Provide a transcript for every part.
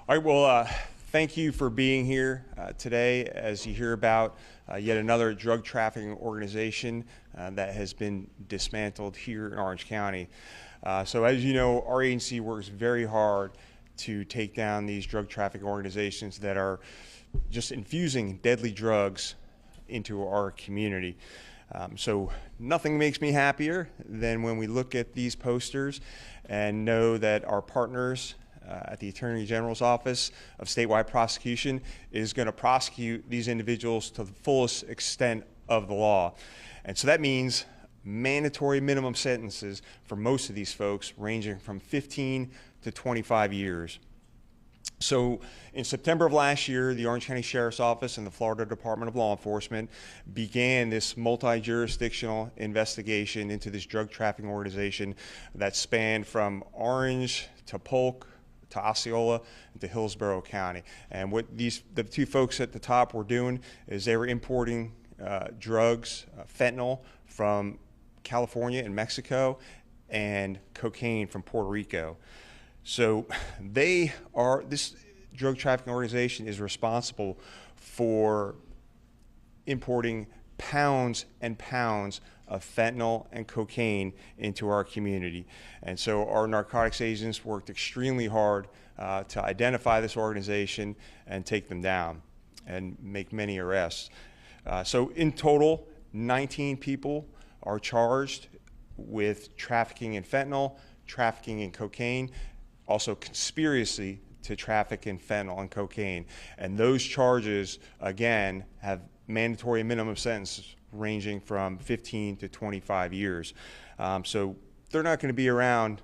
All right, well, thank you for being here today as you hear about yet another drug trafficking organization that has been dismantled here in Orange County. So as you know, our agency works very hard to take down these drug trafficking organizations that are just infusing deadly drugs into our community. So nothing makes me happier than when we look at these posters and know that our partners at the Attorney General's Office of Statewide Prosecution is going to prosecute these individuals to the fullest extent of the law. And so that means mandatory minimum sentences for most of these folks ranging from 15 to 25 years. So in September of last year, the Orange County Sheriff's Office and the Florida Department of Law Enforcement began this multi-jurisdictional investigation into this drug trafficking organization that spanned from Orange to Polk to Osceola to Hillsborough County. And what the two folks at the top were doing is they were importing drugs, fentanyl from California and Mexico, and cocaine from Puerto Rico. So this drug trafficking organization is responsible for importing pounds and pounds of fentanyl and cocaine into our community. And so our narcotics agents worked extremely hard to identify this organization and take them down and make many arrests. So in total, 19 people are charged with trafficking in fentanyl, trafficking in cocaine, also conspiracy to traffic in fentanyl and cocaine. And those charges, again, have mandatory minimum sentences ranging from 15 to 25 years. So they're not going to be around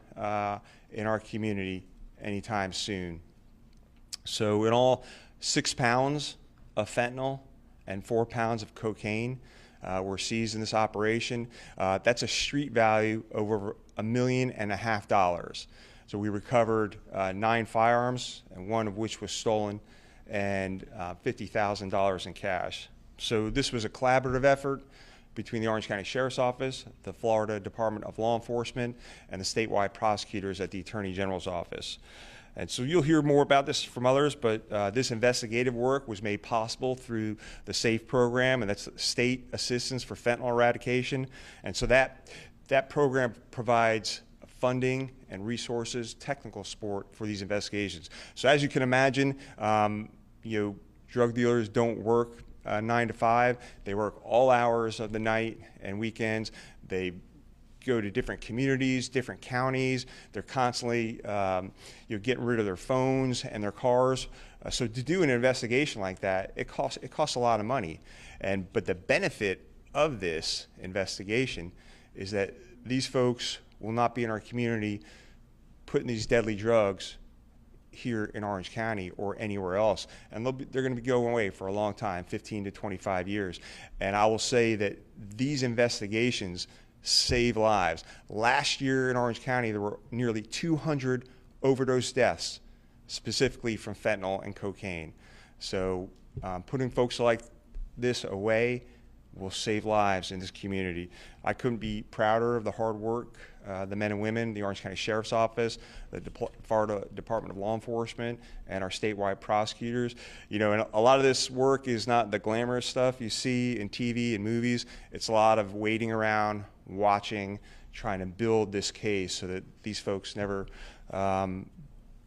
in our community anytime soon. So in all, 6 pounds of fentanyl and 4 pounds of cocaine were seized in this operation. That's a street value of over $1.5 million. So we recovered 9 firearms, and 1 of which was stolen, and $50,000 in cash. So this was a collaborative effort between the Orange County Sheriff's Office, the Florida Department of Law Enforcement, and the statewide prosecutors at the Attorney General's Office. And so you'll hear more about this from others, but this investigative work was made possible through the SAFE program, and that's State Assistance for Fentanyl Eradication. And so that program provides funding and resources, technical support for these investigations. So as you can imagine, drug dealers don't work 9 to 5. They work all hours of the night and weekends. They go to different communities, different counties. They're constantly getting rid of their phones and their cars. So to do an investigation like that, it costs a lot of money. But the benefit of this investigation is that these folks will not be in our community putting these deadly drugs here in Orange County or anywhere else. And they're going to be going away for a long time, 15 to 25 years. And I will say that these investigations save lives. Last year in Orange County, there were nearly 200 overdose deaths, specifically from fentanyl and cocaine. So putting folks like this away will save lives in this community. I couldn't be prouder of the hard work the men and women, the Orange County Sheriff's Office, the Florida Department of Law Enforcement, and our statewide prosecutors. And a lot of this work is not the glamorous stuff you see in TV and movies. It's a lot of waiting around, watching, trying to build this case so that these folks never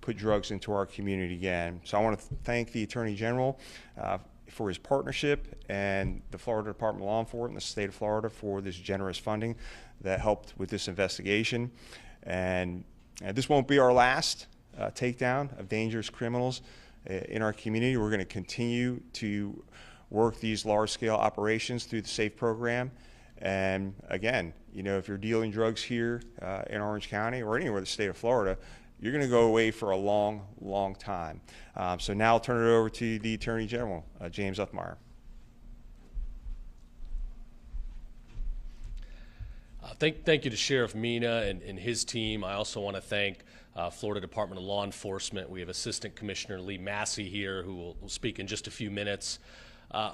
put drugs into our community again. So I want to thank the Attorney General for his partnership, and the Florida Department of Law Enforcement and the state of Florida for this generous funding that helped with this investigation. And this won't be our last takedown of dangerous criminals in our community. We're going to continue to work these large-scale operations through the SAFE program. And again, if you're dealing drugs here in Orange County or anywhere in the state of Florida, you're going to go away for a long, long time. So now I'll turn it over to the Attorney General, James Uthmeier. Thank you to Sheriff Mina and his team. I also want to thank Florida Department of Law Enforcement. We have Assistant Commissioner Lee Massey here who will speak in just a few minutes.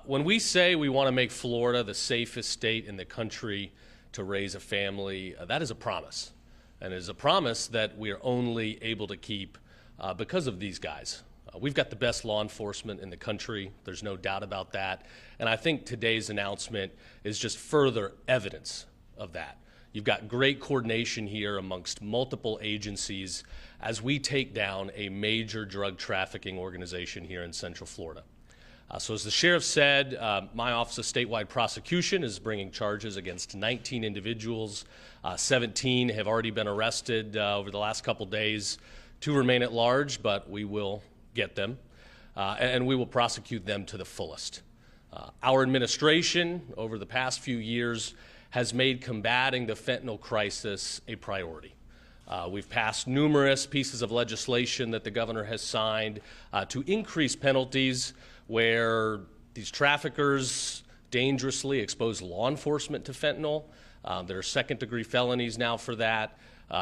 When we say we want to make Florida the safest state in the country to raise a family, that is a promise. And it is a promise that we are only able to keep because of these guys, We've got the best law enforcement in the country. There's no doubt about that. And I think today's announcement is just further evidence of that. You've got great coordination here amongst multiple agencies as we take down a major drug trafficking organization here in Central Florida. So as the sheriff said, my Office of Statewide Prosecution is bringing charges against 19 individuals. 17 have already been arrested over the last couple days. 2 remain at large, but we will get them, and we will prosecute them to the fullest. Our administration, over the past few years, has made combating the fentanyl crisis a priority. We've passed numerous pieces of legislation that the governor has signed to increase penalties where these traffickers dangerously expose law enforcement to fentanyl. There are second-degree felonies now for that.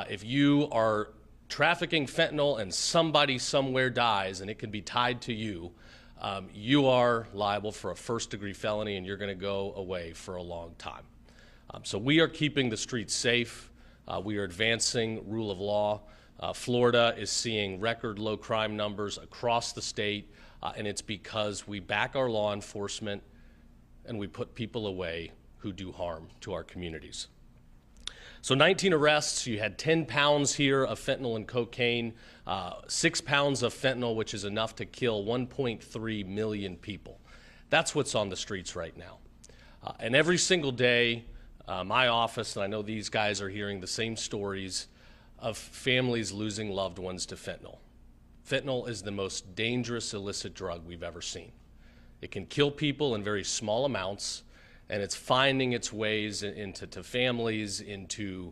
If you are trafficking fentanyl and somebody somewhere dies and it can be tied to you, you are liable for a first-degree felony and you're going to go away for a long time. So we are keeping the streets safe. We are advancing rule of law. Florida is seeing record low crime numbers across the state, and it's because we back our law enforcement and we put people away who do harm to our communities. So 19 arrests, you had 10 pounds here of fentanyl and cocaine, 6 pounds of fentanyl, which is enough to kill 1.3 million people. That's what's on the streets right now. And every single day, my office, and I know these guys are hearing the same stories of families losing loved ones to fentanyl. Fentanyl is the most dangerous illicit drug we've ever seen. It can kill people in very small amounts, and it's finding its ways into families, into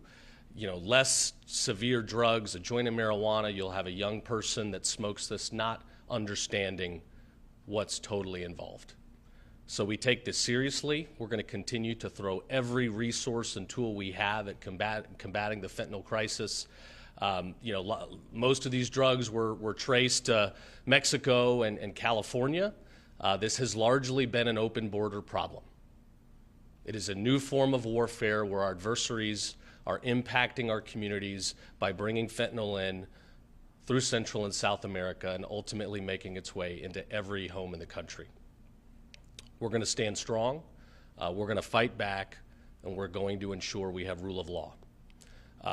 less severe drugs, a joint of marijuana. You'll have a young person that smokes this not understanding what's totally involved. So we take this seriously. We're going to continue to throw every resource and tool we have at combating the fentanyl crisis. Most of these drugs were traced to Mexico and California. This has largely been an open border problem. It is a new form of warfare where our adversaries are impacting our communities by bringing fentanyl in through Central and South America and ultimately making its way into every home in the country. We're going to stand strong, we're going to fight back, and we're going to ensure we have rule of law.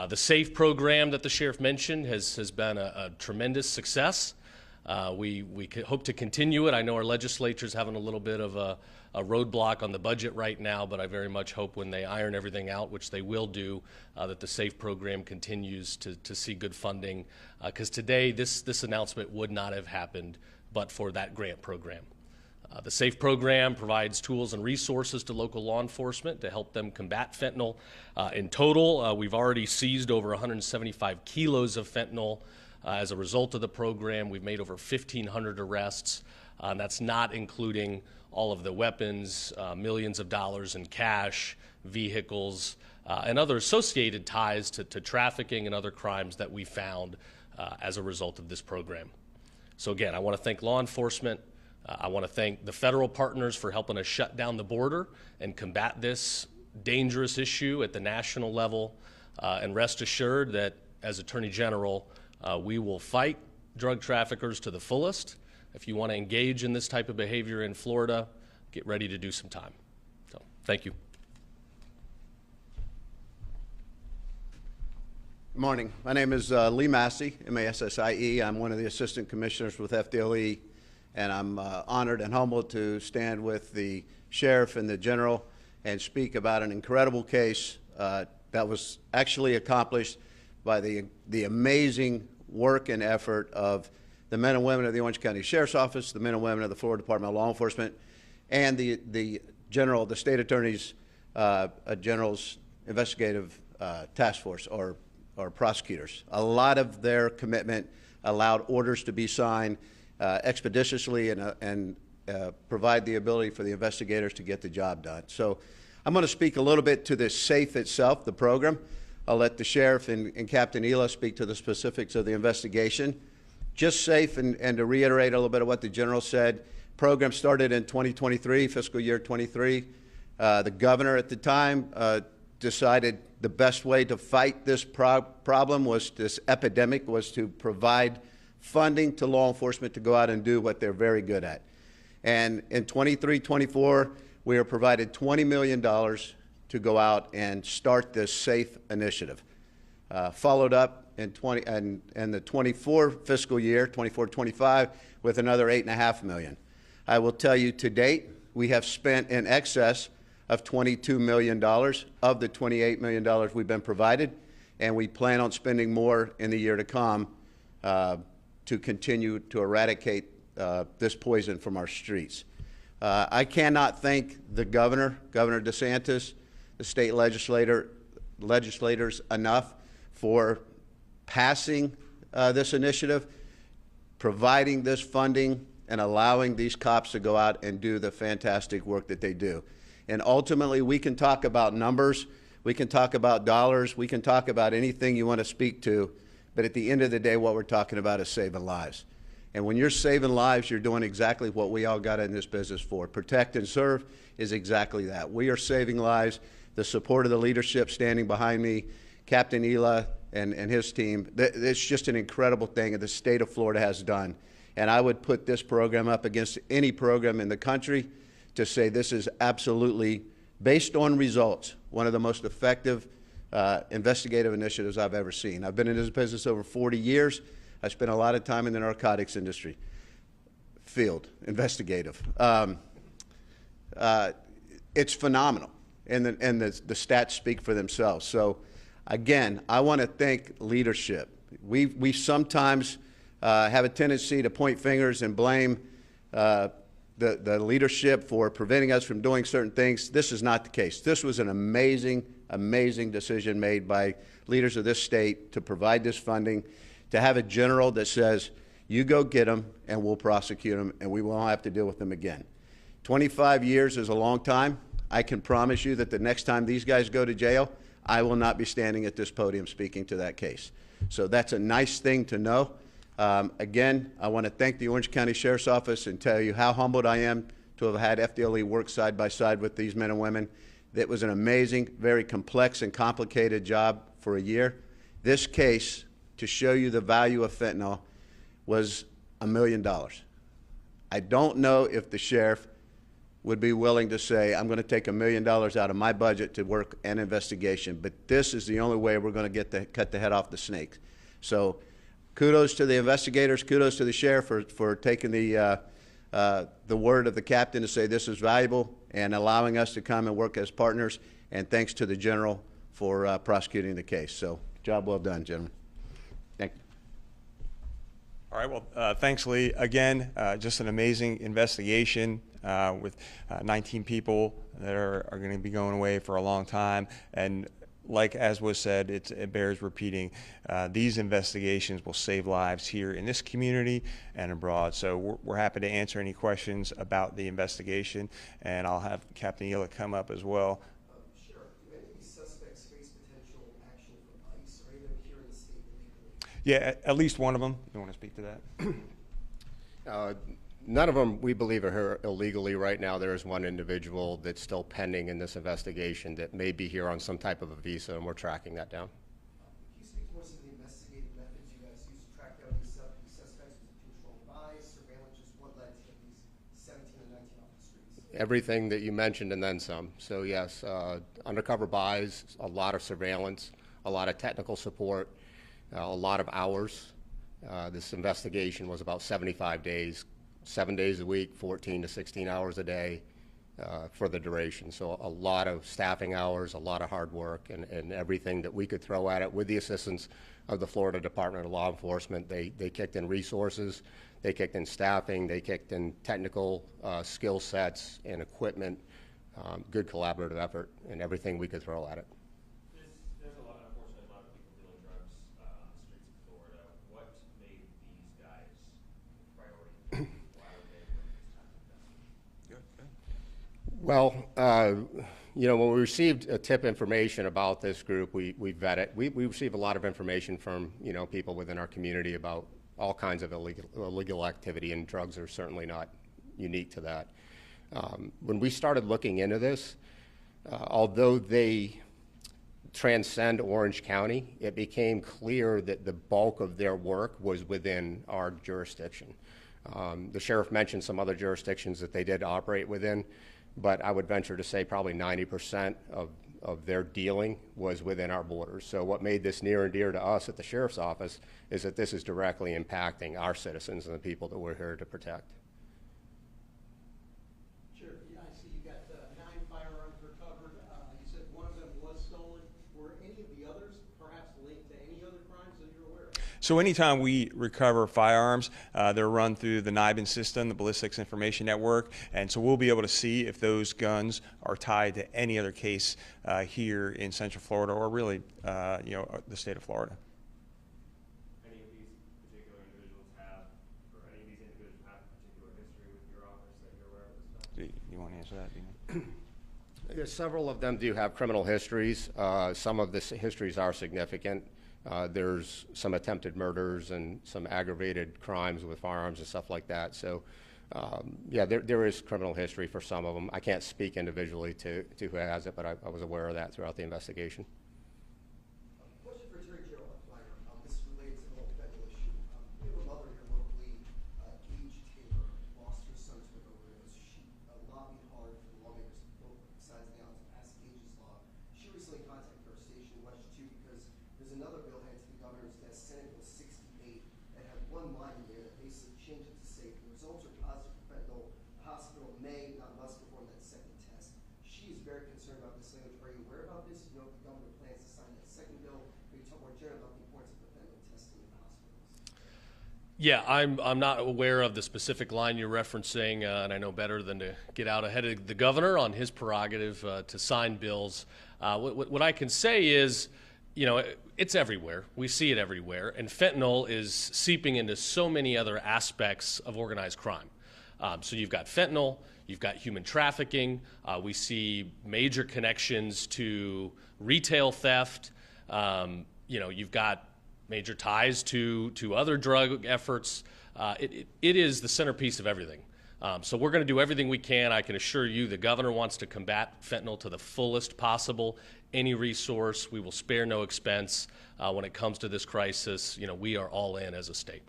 The SAFE program that the sheriff mentioned has been a tremendous success. We hope to continue it. I know our legislature's having a little bit of a roadblock on the budget right now, but I very much hope when they iron everything out, which they will do, that the SAFE program continues to see good funding. Because today, this announcement would not have happened but for that grant program. The SAFE program provides tools and resources to local law enforcement to help them combat fentanyl. In total, we've already seized over 175 kilos of fentanyl. As a result of the program, we've made over 1,500 arrests. That's not including all of the weapons, millions of dollars in cash, vehicles, and other associated ties to trafficking and other crimes that we found as a result of this program. So again, I want to thank law enforcement. I want to thank the federal partners for helping us shut down the border and combat this dangerous issue at the national level. And rest assured that as Attorney General, we will fight drug traffickers to the fullest. If you want to engage in this type of behavior in Florida, get ready to do some time. So, thank you. Good morning. My name is Lee Massey, M-A-S-S-I-E. I'm one of the assistant commissioners with FDLE, and I'm honored and humbled to stand with the sheriff and the general and speak about an incredible case that was actually accomplished by the amazing work and effort of the men and women of the Orange County Sheriff's Office, the men and women of the Florida Department of Law Enforcement, and the state attorney's general's investigative task force or prosecutors. A lot of their commitment allowed orders to be signed expeditiously and provide the ability for the investigators to get the job done. So I'm going to speak a little bit to the SAFE itself, the program. I'll let the sheriff and Captain Ela speak to the specifics of the investigation. Just SAFE, and to reiterate a little bit of what the general said, program started in 2023, fiscal year 23. The governor at the time decided the best way to fight this problem was, this epidemic was to provide funding to law enforcement to go out and do what they're very good at. And in 23-24, we are provided $20 million to go out and start this SAFE initiative. Followed up in the 24 fiscal year, 24-25, with another $8.5 million. I will tell you, to date, we have spent in excess of $22 million of the $28 million we've been provided, and we plan on spending more in the year to come to continue to eradicate this poison from our streets. I cannot thank the Governor DeSantis, the state legislators enough for passing this initiative, providing this funding, and allowing these cops to go out and do the fantastic work that they do. And ultimately, we can talk about numbers, we can talk about dollars, we can talk about anything you want to speak to, but at the end of the day, what we're talking about is saving lives. And when you're saving lives, you're doing exactly what we all got in this business for. Protect and serve is exactly that. We are saving lives. The support of the leadership standing behind me, Captain Ela and his team, it's just an incredible thing that the state of Florida has done. And I would put this program up against any program in the country to say this is absolutely, based on results, one of the most effective investigative initiatives I've ever seen. I've been in this business over 40 years. I spent a lot of time in the narcotics industry, field, investigative. It's phenomenal, and the stats speak for themselves. So, again, I want to thank leadership. We sometimes have a tendency to point fingers and blame the leadership for preventing us from doing certain things. This is not the case. This was an amazing, amazing decision made by leaders of this state to provide this funding, to have a general that says, you go get them and we'll prosecute them and we won't have to deal with them again. 25 years is a long time. I can promise you that the next time these guys go to jail, I will not be standing at this podium speaking to that case. So that's a nice thing to know. Again, I want to thank the Orange County Sheriff's Office and tell you how humbled I am to have had FDLE work side by side with these men and women. It was an amazing, very complex and complicated job for a year. This case, to show you the value of fentanyl, was $1 million. I don't know if the sheriff would be willing to say, I'm going to take $1 million out of my budget to work an investigation, but this is the only way we're going to cut the head off the snake. So kudos to the investigators, kudos to the sheriff for taking the word of the captain to say this is valuable and allowing us to come and work as partners, and thanks to the general for prosecuting the case. So job well done, gentlemen. Thank you. All right, well, thanks, Lee. Again, just an amazing investigation with 19 people that are going to be going away for a long time. And like as was said, it bears repeating, these investigations will save lives here in this community and abroad. So we're happy to answer any questions about the investigation, and I'll have Captain Ela come up as well. Sure. Do any of these suspects face potential action from ICE or even here in the state legally? Yeah, at least one of them. You want to speak to that? None of them, we believe, are here illegally right now. There is one individual that's still pending in this investigation that may be here on some type of a visa, and we're tracking that down. Can you speak more to the investigative methods you guys use to track down these suspects? Was it controlled by, surveillance? Just what led to these 17 and 19 off the streets? Everything that you mentioned and then some. So yes, undercover buys, a lot of surveillance, a lot of technical support, a lot of hours. This investigation was about 75 days. 7 days a week, 14 to 16 hours a day for the duration. So a lot of staffing hours, a lot of hard work, and everything that we could throw at it with the assistance of the Florida Department of Law Enforcement. They kicked in resources, they kicked in staffing, they kicked in technical skill sets and equipment, good collaborative effort, and everything we could throw at it. There's a lot, unfortunately, a lot of people dealing drugs on the streets of Florida. What made these guys a priority? Well, you know, when we received tip information about this group, we vet it. We receive a lot of information from, you know, people within our community about all kinds of illegal activity, and drugs are certainly not unique to that. When we started looking into this, although they transcend Orange County, it became clear that the bulk of their work was within our jurisdiction. The sheriff mentioned some other jurisdictions that they did operate within, but I would venture to say probably 90% of their dealing was within our borders. So what made this near and dear to us at the sheriff's office is that this is directly impacting our citizens and the people that we're here to protect. Sure. Yeah, I see you got 9 firearms recovered. You said one of them was stolen. Were any of the others perhaps linked to any other crimes that you're aware of? So anytime we recover firearms, they're run through the NIBIN system, the Ballistics Information Network, and so we'll be able to see if those guns are tied to any other case here in Central Florida or really, the state of Florida. Any of these particular individuals have, or any of these individuals have a particular history with your office that you're aware of this stuff? You want to answer that, Dina? Yeah, several of them do have criminal histories. Some of the histories are significant. There's some attempted murders and some aggravated crimes with firearms and stuff like that. So, yeah, there is criminal history for some of them. I can't speak individually to who has it, but I was aware of that throughout the investigation. Question for Attorney General Uthmeier. This is related to the whole federal issue. We have a mother here locally, Gage Taylor, lost her son to an overdose. She lobbied hard for the lawmakers to vote besides now to pass Gage's law. She recently contacted our station, watched too, because there's another bill headed to the governor's desk, Senate Bill 68, that had one line in there that basically changed it to say if the results are positive for fentanyl, the hospital may, not must, perform that second test. She is very concerned about this language. Are you aware about this? You know if the governor plans to sign that second bill? Or you talk more generally about the importance of the fentanyl testing in the hospitals? Yeah, I'm not aware of the specific line you're referencing, and I know better than to get out ahead of the governor on his prerogative to sign bills. What I can say is, it's everywhere. We see it everywhere, and fentanyl is seeping into so many other aspects of organized crime. So you've got fentanyl, you've got human trafficking. We see major connections to retail theft. You've got major ties to other drug efforts. It is the centerpiece of everything. So we're going to do everything we can. I can assure you the governor wants to combat fentanyl to the fullest possible. Any resource, we will spare no expense. When it comes to this crisis, we are all in as a state.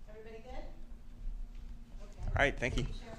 Everybody good? Okay. All right, thank you. Sheriff.